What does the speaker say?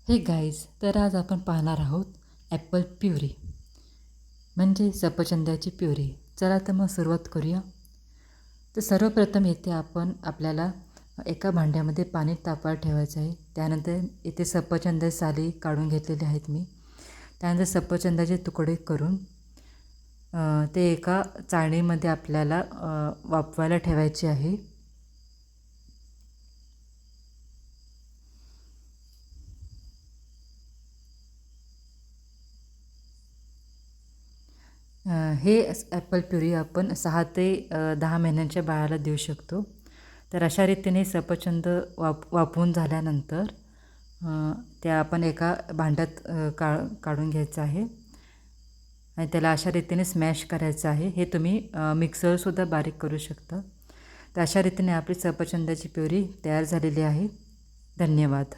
हे गाईज, तर आज आपण पाहणार आहोत ॲपल प्युरी म्हणजे सफरचंदाची प्युरी. चला तर मग सुरुवात करूया. तर सर्वप्रथम येथे आपल्याला एका भांड्यामध्ये पाणी तापवायला ठेवायचं आहे. त्यानंतर इथे सफरचंद साली काढून घेतलेले आहेत मी. त्यानंतर सफरचंदाचे तुकडे करून ते एका चाळणीमध्ये आपल्याला वाफवायला ठेवायचे आहे. हे ॲपल प्युरी आपण 6 ते 10 महिन्यांच्या बाळाला देऊ शकतो. तर अशा रीतीने सफरचंद वाफवून झाल्यानंतर ते आपण एका भांड्यात काढून घ्यायचं आहे आणि त्याला अशा रीतीने स्मॅश करायचं आहे. हे तुम्ही मिक्सरसुद्धा बारीक करू शकता. तर अशा रीतीने आपली सफरचंदाची प्युरी तयार झालेली आहे. धन्यवाद.